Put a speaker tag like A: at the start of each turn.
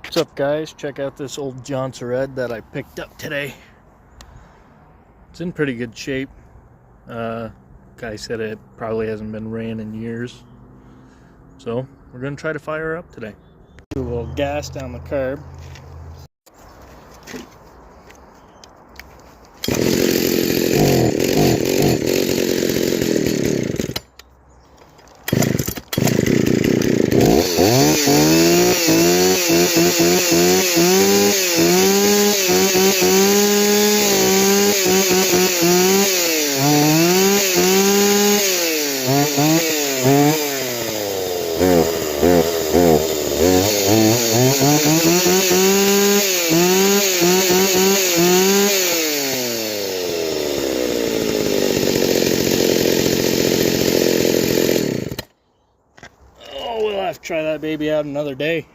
A: What's up, guys? Check out this old Johnson Red that I picked up today. It's in pretty good shape. Guy said it probably hasn't been ran in years. So we're gonna try to fire her up today. Do a little gas down the carb. Oh, we'll have to try that baby out another day.